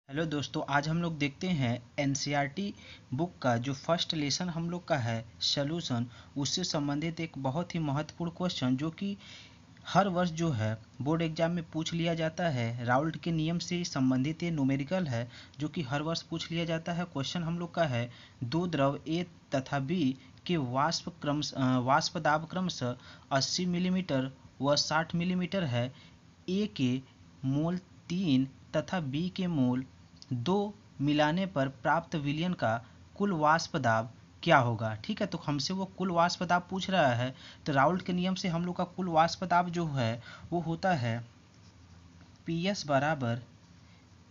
Hello दोस्तों, आज हम लोग देखते हैं एनसीईआरटी बुक का जो फर्स्ट लेसन हम लोग का है सॉल्यूशन, उससे संबंधित एक बहुत ही महत्वपूर्ण क्वेश्चन जो कि हर वर्ष जो है बोर्ड एग्जाम में पूछ लिया जाता है। राउल्ट के नियम से संबंधित ये न्यूमेरिकल है जो कि हर वर्ष पूछ लिया जाता है। क्वेश्चन हम लोग का है दो द्रव ए तथा बी के वाष्प दाब क्रमशः 80 मिलीमीटर व 60 मिलीमीटर है। ए के मोल 3 तथा बी के मोल 2 मिलाने पर प्राप्त विलयन का कुल वाष्प दाब क्या होगा। ठीक है, तो हमसे वो कुल वाष्प दाब पूछ रहा है। तो राउल्ट के नियम से हम लोग का कुल वाष्प दाब जो है वो होता है पी एस बराबर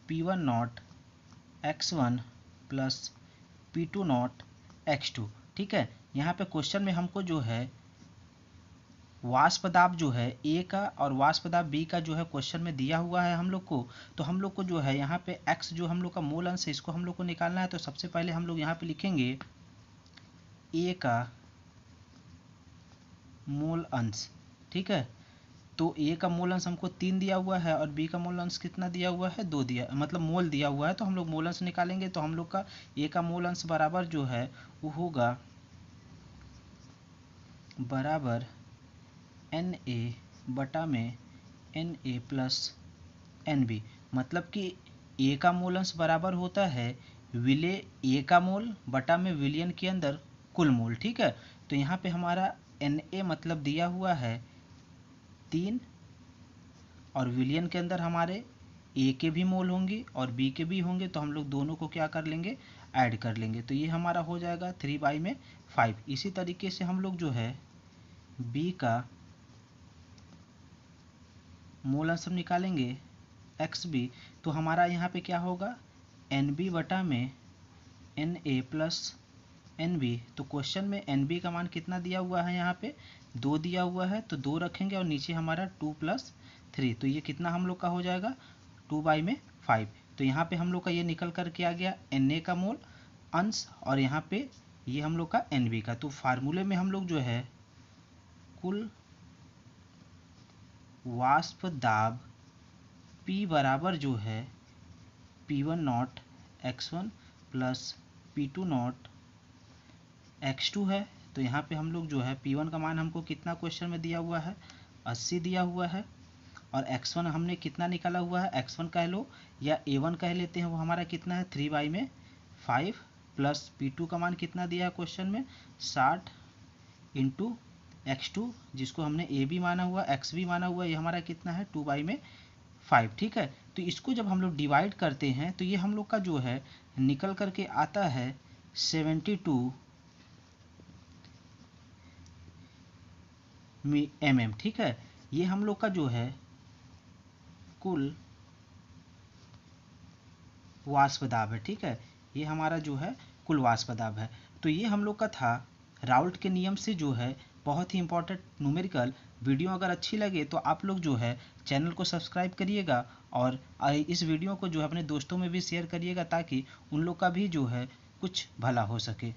P1 not x1 plus P2 not x2। ठीक है, यहाँ पे क्वेश्चन में हमको जो है वाष्प दाब जो है ए का और वाष्प दाब बी का जो है क्वेश्चन में दिया हुआ है हम लोग को। तो हम लोग को जो है यहाँ पे x जो हम लोग का मोल अंश है इसको हम लोग को निकालना है। तो सबसे पहले हम लोग यहाँ पे लिखेंगे ए का मोल अंश। ठीक है, तो ए का मोल अंश हमको 3 दिया हुआ है और बी का मोल अंश कितना दिया हुआ है, 2 दिया, मतलब मोल दिया हुआ है। तो हम लोग मोल अंश निकालेंगे तो हम लोग का ए का मोल अंश बराबर जो है वो होगा बराबर एन ए बटा में N A plus N B. मतलब कि ए का मोल अंश बराबर होता है विलय ए का मोल बटा में विलयन के अंदर कुल मोल। ठीक है, तो यहाँ पे हमारा एन ए मतलब दिया हुआ है 3 और विलयन के अंदर हमारे ए के भी मोल होंगे और बी के भी होंगे। तो हम लोग दोनों को क्या कर लेंगे, ऐड कर लेंगे। तो ये हमारा हो जाएगा 3/5। इसी तरीके से हम लोग जो है बी का मोल अंश हम निकालेंगे एक्स बी। तो हमारा यहाँ पे क्या होगा एन बी बटा में N A plus N B. तो क्वेश्चन में एन बी का मान कितना दिया हुआ है, यहाँ पे 2 दिया हुआ है। तो 2 रखेंगे और नीचे हमारा 2 + 3। तो ये कितना हम लोग का हो जाएगा 2/5। तो यहाँ पे हम लोग का ये निकल करके आ गया एन ए का मोल अंश और यहाँ पे ये हम लोग का एन बी का। तो फार्मूले में हम लोग जो है कुल वाष्प दाब P बराबर जो है P1 not x1 plus P2 not x2 है। तो यहाँ पे हम लोग जो है P1 का मान हमको कितना क्वेश्चन में दिया हुआ है 80 दिया हुआ है और x1 हमने कितना निकाला हुआ है, x1 कह लो या a1 कह लेते हैं, वो हमारा कितना है 3/5 प्लस P2 का मान कितना दिया है क्वेश्चन में 60 इंटू x2 जिसको हमने a भी माना हुआ x भी माना हुआ, ये हमारा कितना है 2/5। ठीक है, तो इसको जब हम लोग डिवाइड करते हैं तो ये हम लोग का जो है निकल करके आता है 72 mm। ठीक है, ये हम लोग का जो है कुल वाष्प दाब है। ठीक है, ये हमारा जो है कुल वाष्प दाब है। तो ये हम लोग का था राउल्ट के नियम से जो है बहुत ही इंपॉर्टेंट न्यूमेरिकल। वीडियो अगर अच्छी लगे तो आप लोग जो है चैनल को सब्सक्राइब करिएगा और इस वीडियो को जो है अपने दोस्तों में भी शेयर करिएगा ताकि उन लोग का भी जो है कुछ भला हो सके।